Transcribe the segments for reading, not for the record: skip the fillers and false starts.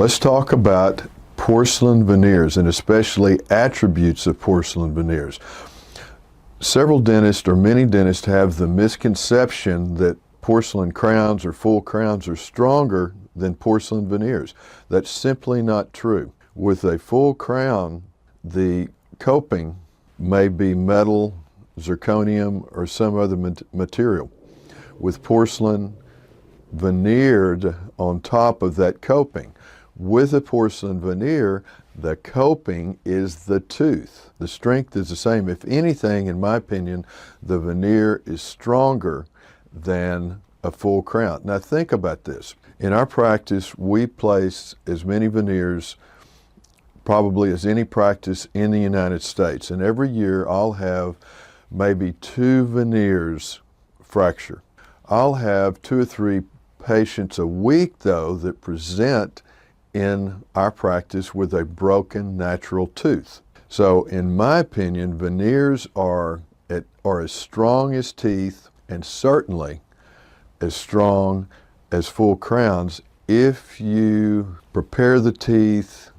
Let's talk about porcelain veneers, and especially attributes of porcelain veneers. Several dentists, or many dentists, have the misconception that porcelain crowns or full crowns are stronger than porcelain veneers. That's simply not true. With a full crown, the coping may be metal, zirconium, or some other material. With porcelain veneered on top of that coping. With a porcelain veneer, the coping is the tooth. The strength is the same. If anything, in my opinion, the veneer is stronger than a full crown. Now think about this. In our practice, we place as many veneers probably as any practice in the United States. And every year I'll have maybe 2 veneers fracture. I'll have 2 or 3 patients a week, though, that present in our practice with a broken natural tooth. So in my opinion, veneers are as strong as teeth, and certainly as strong as full crowns if you prepare the teeth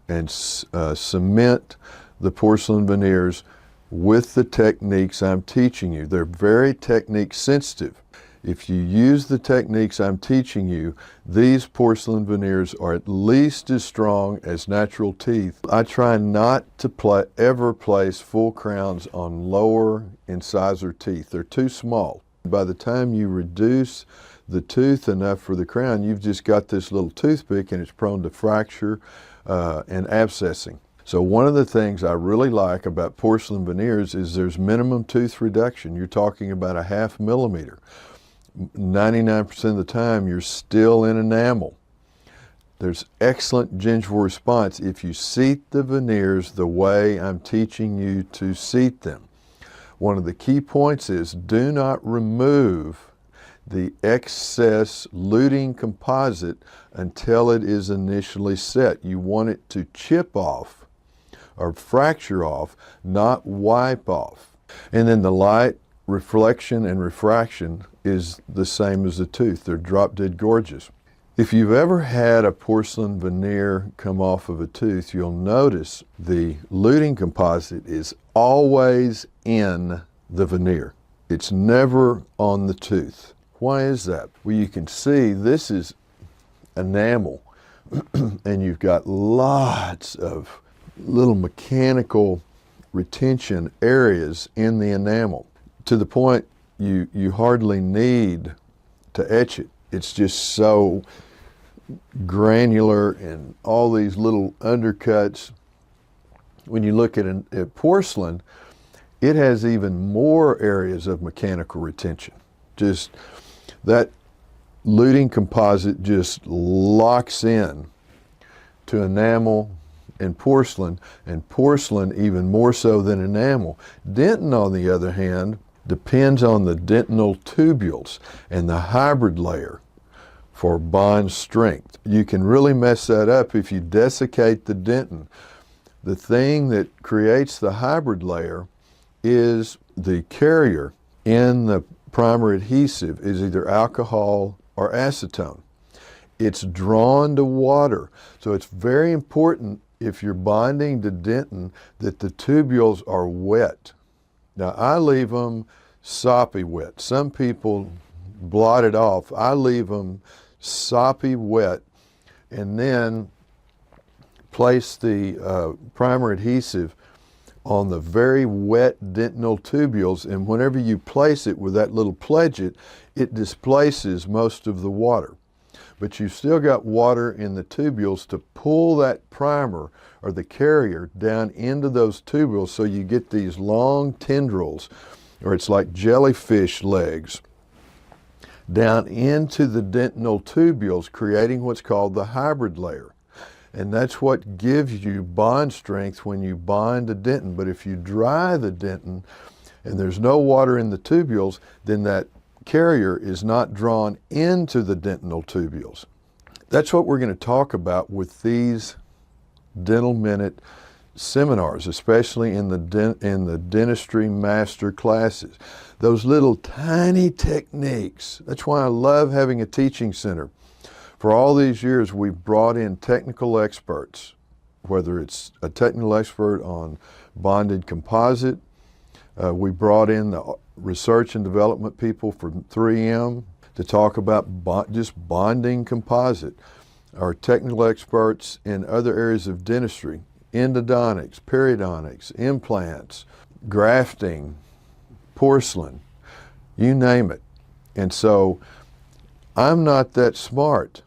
and cement the porcelain veneers with the techniques I'm teaching you. They're very technique sensitive. If you use the techniques I'm teaching you, these porcelain veneers are at least as strong as natural teeth. I try not to ever place full crowns on lower incisor teeth. They're too small. By the time you reduce the tooth enough for the crown, you've just got this little toothpick and it's prone to fracture and abscessing. So one of the things I really like about porcelain veneers is there's minimum tooth reduction. You're talking about a 1/2 millimeter. 99% of the time you're still in enamel. There's excellent gingival response if you seat the veneers the way I'm teaching you to seat them. One of the key points is do not remove the excess luting composite until it is initially set. You want it to chip off or fracture off, not wipe off. And then the light reflection and refraction is the same as the tooth. They're drop dead gorgeous. If you've ever had a porcelain veneer come off of a tooth, you'll notice the luting composite is always in the veneer. It's never on the tooth. Why is that? Well, you can see this is enamel and you've got lots of little mechanical retention areas in the enamel, to the point you hardly need to etch it. It's just so granular and all these little undercuts. When you look at porcelain, it has even more areas of mechanical retention. Just that luting composite just locks in to enamel and porcelain even more so than enamel. Dentin, on the other hand, depends on the dentinal tubules and the hybrid layer for bond strength. You can really mess that up if you desiccate the dentin. The thing that creates the hybrid layer is the carrier in the primer adhesive is either alcohol or acetone. It's drawn to water, so it's very important if you're bonding to dentin that the tubules are wet. Now I leave them soppy wet. Some people blot it off. I leave them soppy wet and then place the primer adhesive on the very wet dentinal tubules, and whenever you place it with that little pledget, it displaces most of the water. But you've still got water in the tubules to pull that primer or the carrier down into those tubules, so you get these long tendrils, or it's like jellyfish legs, down into the dentinal tubules, creating what's called the hybrid layer. And that's what gives you bond strength when you bind a dentin. But if you dry the dentin and there's no water in the tubules, then that carrier is not drawn into the dentinal tubules. That's what we're going to talk about with these Dental Minute seminars, especially in the dentistry master classes. Those little tiny techniques. That's why I love having a teaching center. For all these years, we've brought in technical experts, whether it's a technical expert on bonded composite. We brought in the research and development people from 3M to talk about just bonding composite. Our technical experts in other areas of dentistry, endodontics, periodontics, implants, grafting, porcelain, you name it. And so I'm not that smart,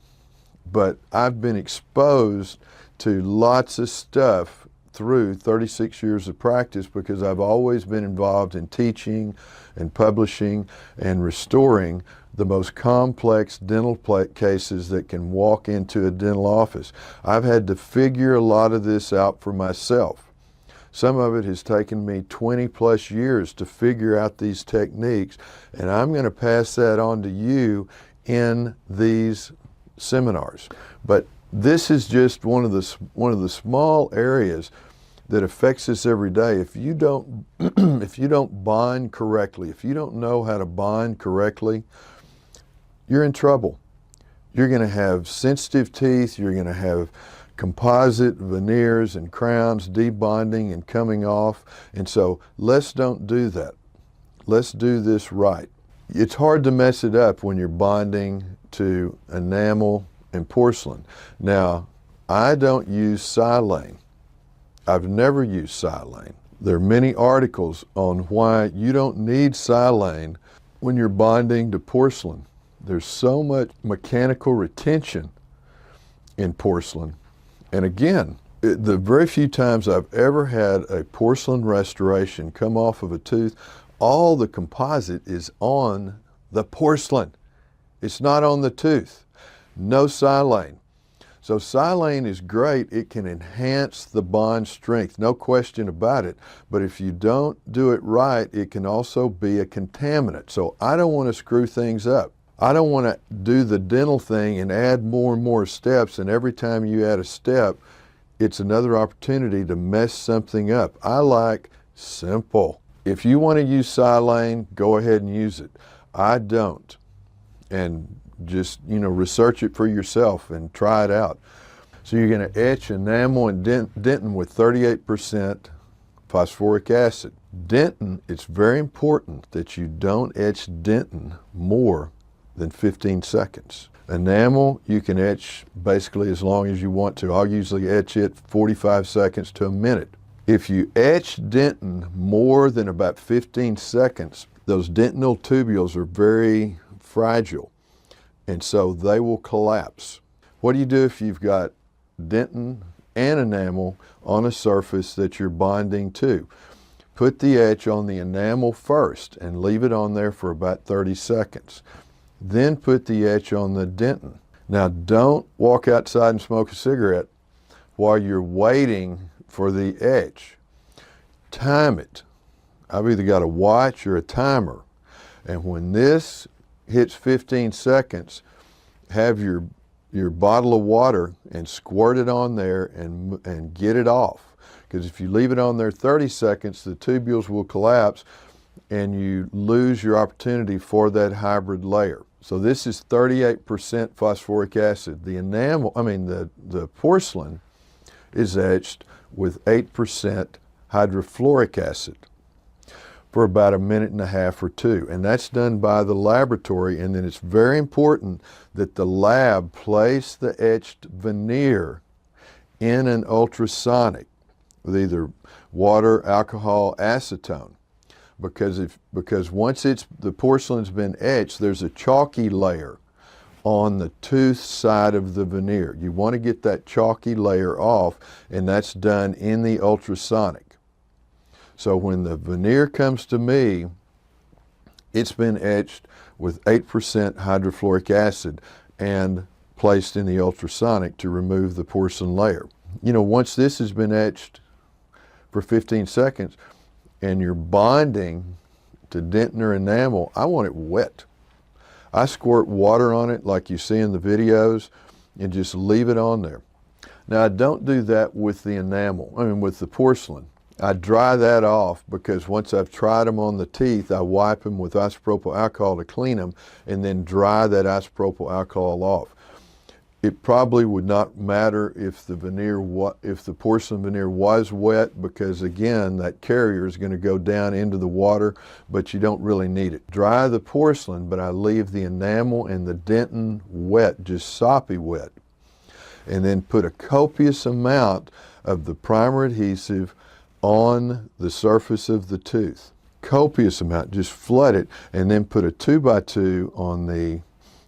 but I've been exposed to lots of stuff through 36 years of practice because I've always been involved in teaching and publishing and restoring the most complex dental cases that can walk into a dental office. I've had to figure a lot of this out for myself. Some of it has taken me 20 plus years to figure out these techniques, and I'm going to pass that on to you in these seminars. But this is just one of the small areas that affects us every day. If you don't if you don't bond correctly, if you don't know how to bond correctly, you're in trouble. You're going to have sensitive teeth, you're going to have composite veneers and crowns debonding and coming off, and so let's don't do that. Let's do this right. It's hard to mess it up when you're bonding to enamel and porcelain. Now, I don't use silane. I've never used silane. There are many articles on why you don't need silane when you're bonding to porcelain. There's so much mechanical retention in porcelain. And again, the very few times I've ever had a porcelain restoration come off of a tooth, all the composite is on the porcelain. It's not on the tooth. No silane. So silane is great. It can enhance the bond strength, no question about it. But if you don't do it right, it can also be a contaminant. So I don't want to screw things up. I don't want to do the dental thing and add more and more steps, and every time you add a step, it's another opportunity to mess something up. I like simple. If you want to use silane, go ahead and use it. I don't. And just, research it for yourself and try it out. So you're going to etch enamel and dentin with 38% phosphoric acid. Dentin, it's very important that you don't etch dentin more than 15 seconds. Enamel, you can etch basically as long as you want to. I'll usually etch it 45 seconds to a minute. If you etch dentin more than about 15 seconds, those dentinal tubules are very fragile, and so they will collapse. What do you do if you've got dentin and enamel on a surface that you're bonding to? Put the etch on the enamel first and leave it on there for about 30 seconds. Then put the etch on the dentin. Now don't walk outside and smoke a cigarette while you're waiting for the etch. Time it. I've either got a watch or a timer. And when this hits 15 seconds, have your bottle of water and squirt it on there and get it off. Because if you leave it on there 30 seconds, the tubules will collapse and you lose your opportunity for that hybrid layer. So this is 38% phosphoric acid. The the porcelain is etched with 8% hydrofluoric acid for about a minute and a half or two. And that's done by the laboratory. And then it's very important that the lab place the etched veneer in an ultrasonic with either water, alcohol, acetone. Because once the porcelain's been etched, there's a chalky layer on the tooth side of the veneer. You want to get that chalky layer off, and that's done in the ultrasonic. So when the veneer comes to me, it's been etched with 8% hydrofluoric acid and placed in the ultrasonic to remove the porcelain layer. Once this has been etched for 15 seconds, and you're bonding to dentin or enamel, I want it wet. I squirt water on it like you see in the videos and just leave it on there. Now I don't do that with the enamel, with the porcelain. I dry that off because once I've tried them on the teeth, I wipe them with isopropyl alcohol to clean them and then dry that isopropyl alcohol off. It probably would not matter if the porcelain veneer was wet, because again, that carrier is going to go down into the water, but you don't really need it. Dry the porcelain, but I leave the enamel and the dentin wet, just soppy wet. And then put a copious amount of the primer adhesive on the surface of the tooth. Copious amount, just flood it, and then put a 2x2 on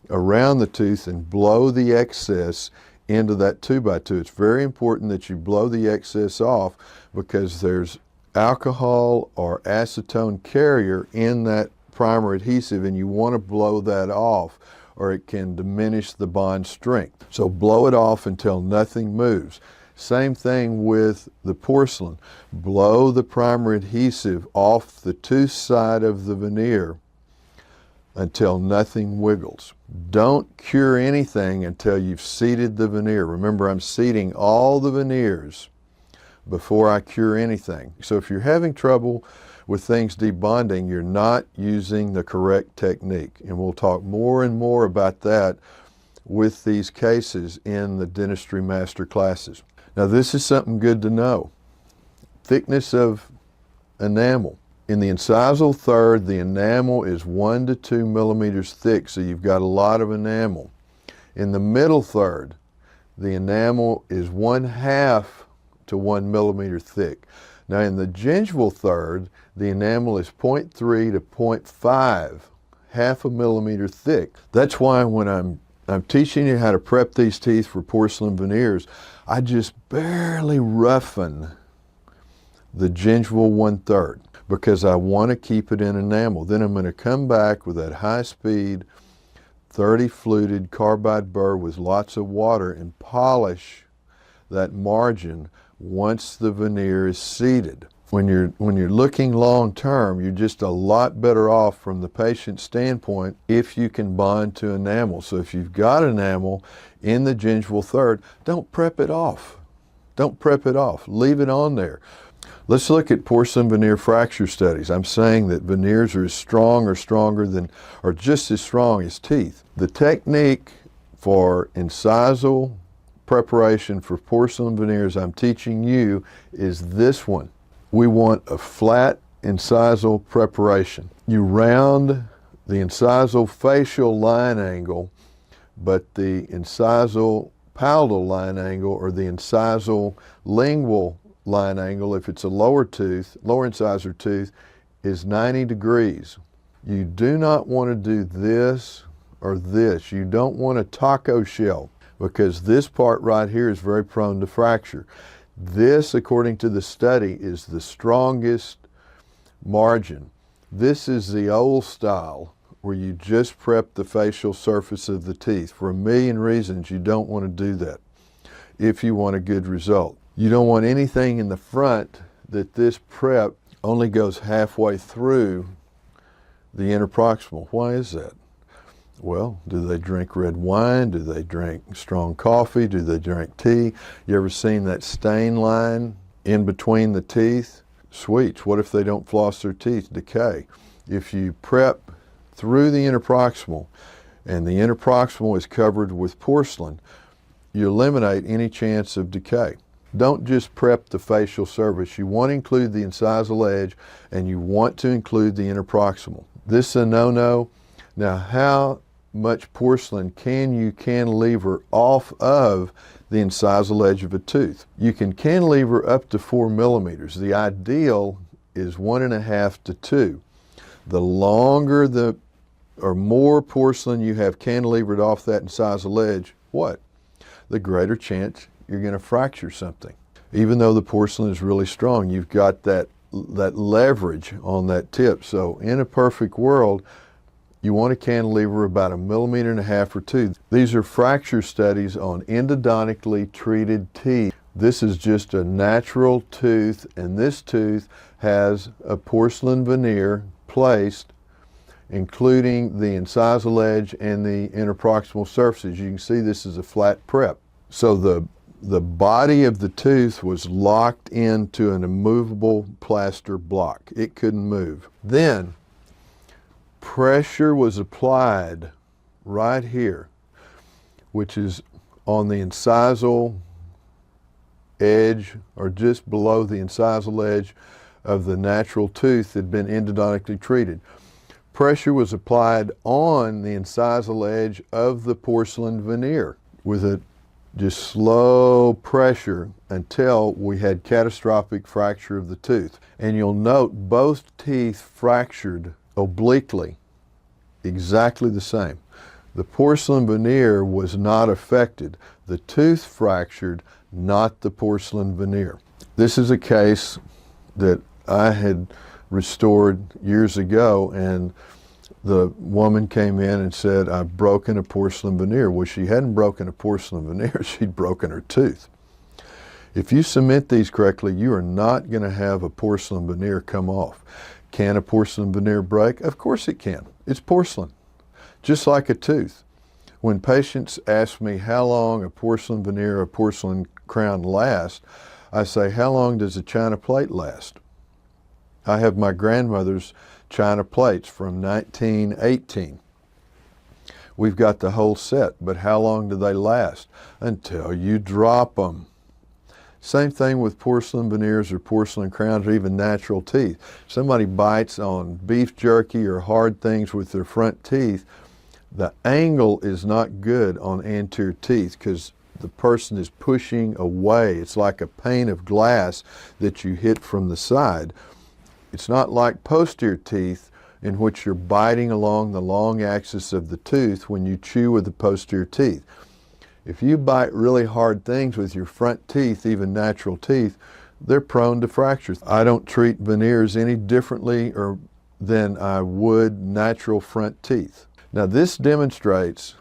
around the tooth and blow the excess into that 2x2. It's very important that you blow the excess off, because there's alcohol or acetone carrier in that primer adhesive, and you want to blow that off or it can diminish the bond strength. So blow it off until nothing moves. Same thing with the porcelain. Blow the primer adhesive off the tooth side of the veneer until nothing wiggles. Don't cure anything until you've seated the veneer. Remember, I'm seating all the veneers before I cure anything. So if you're having trouble with things debonding, you're not using the correct technique. And we'll talk more and more about that with these cases in the dentistry master classes. Now, this is something good to know. Thickness of enamel. In the incisal third, the enamel is 1 to 2 millimeters thick, so you've got a lot of enamel. In the middle third, the enamel is 1/2 to 1 millimeter thick. Now, in the gingival third, the enamel is 0.3 to 0.5, half a millimeter thick. That's why when I'm teaching you how to prep these teeth for porcelain veneers, I just barely roughen the gingival 1/3, because I want to keep it in enamel. Then I'm going to come back with that high-speed 30 fluted carbide burr with lots of water and polish that margin once the veneer is seated. When you're looking long term, you're just a lot better off from the patient's standpoint if you can bond to enamel. So if you've got enamel in the gingival third, don't prep it off. Don't prep it off. Leave it on there. Let's look at porcelain veneer fracture studies. I'm saying that veneers are as strong or stronger than, or just as strong as teeth. The technique for incisal preparation for porcelain veneers I'm teaching you is this one. We want a flat incisal preparation. You round the incisal facial line angle, but the incisal palatal line angle, or the incisal lingual line angle, if it's a lower incisor tooth, is 90 degrees. You do not want to do this or this. You don't want a taco shell, because this part right here is very prone to fracture. This, according to the study, is the strongest margin. This is the old style, where you just prep the facial surface of the teeth. For a million reasons, you don't want to do that if you want a good result. You don't want anything in the front that this prep only goes halfway through the interproximal. Why is that? Well, do they drink red wine? Do they drink strong coffee? Do they drink tea? You ever seen that stain line in between the teeth? Sweets. What if they don't floss their teeth? Decay. If you prep through the interproximal and the interproximal is covered with porcelain, you eliminate any chance of decay. Don't just prep the facial surface. You want to include the incisal edge, and you want to include the interproximal. This is a no-no. Now, how much porcelain can you cantilever off of the incisal edge of a tooth? You can cantilever up to 4 millimeters. The ideal is 1.5 to 2. The longer or more porcelain you have cantilevered off that incisal edge, the greater chance you're going to fracture something. Even though the porcelain is really strong, you've got that leverage on that tip. So in a perfect world, you want to cantilever about 1.5 millimeters or 2. These are fracture studies on endodontically treated teeth. This is just a natural tooth, and this tooth has a porcelain veneer placed, including the incisal edge and the interproximal surfaces. You can see this is a flat prep. So the body of the tooth was locked into an immovable plaster block. It couldn't move. Then pressure was applied right here, which is on the incisal edge or just below the incisal edge of the natural tooth had been endodontically treated. Pressure was applied on the incisal edge of the porcelain veneer with a just slow pressure until we had catastrophic fracture of the tooth. And you'll note both teeth fractured obliquely, exactly the same. The porcelain veneer was not affected. The tooth fractured, not the porcelain veneer. This is a case that I had restored years ago, and the woman came in and said, I've broken a porcelain veneer. Well, she hadn't broken a porcelain veneer, she'd broken her tooth. If you cement these correctly, you are not going to have a porcelain veneer come off. Can a porcelain veneer break? Of course it can. It's porcelain, just like a tooth. When patients ask me how long a porcelain veneer or a porcelain crown lasts, I say, how long does a china plate last? I have my grandmother's china plates from 1918. We've got the whole set, but how long do they last? Until you drop them. Same thing with porcelain veneers or porcelain crowns or even natural teeth. Somebody bites on beef jerky or hard things with their front teeth, the angle is not good on anterior teeth because the person is pushing away. It's like a pane of glass that you hit from the side. It's not like posterior teeth in which you're biting along the long axis of the tooth when you chew with the posterior teeth. If you bite really hard things with your front teeth, even natural teeth, they're prone to fractures. I don't treat veneers any differently than I would natural front teeth. Now this demonstrates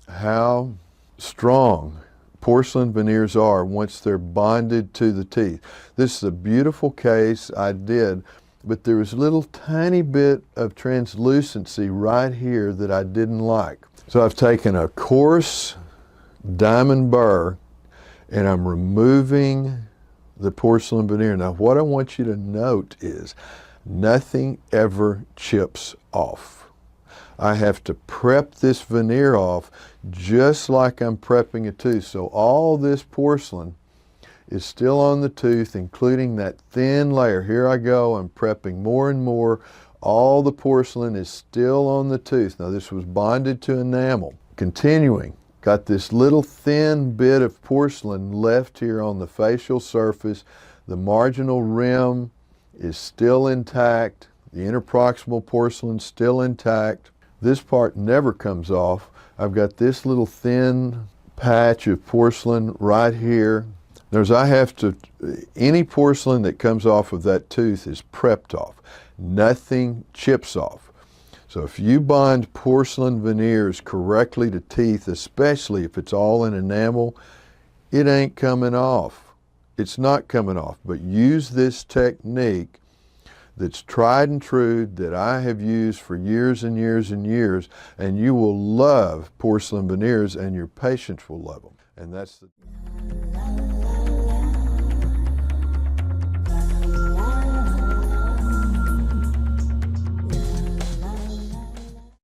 how strong porcelain veneers are once they're bonded to the teeth. This is a beautiful case I did, but there was a little tiny bit of translucency right here that I didn't like. So I've taken a coarse diamond burr and I'm removing the porcelain veneer. Now what I want you to note is nothing ever chips off. I have to prep this veneer off just like I'm prepping a tooth. So all this porcelain is still on the tooth, including that thin layer. Here I go, I'm prepping more and more. All the porcelain is still on the tooth. Now this was bonded to enamel. Continuing, got this little thin bit of porcelain left here on the facial surface. The marginal rim is still intact. The interproximal porcelain still intact. This part never comes off. I've got this little thin patch of porcelain right here. Any porcelain that comes off of that tooth is prepped off. Nothing chips off. So if you bond porcelain veneers correctly to teeth, especially if it's all in enamel, it ain't coming off. It's not coming off. But use this technique that's tried and true that I have used for years and years and years, and you will love porcelain veneers and your patients will love them. And that's the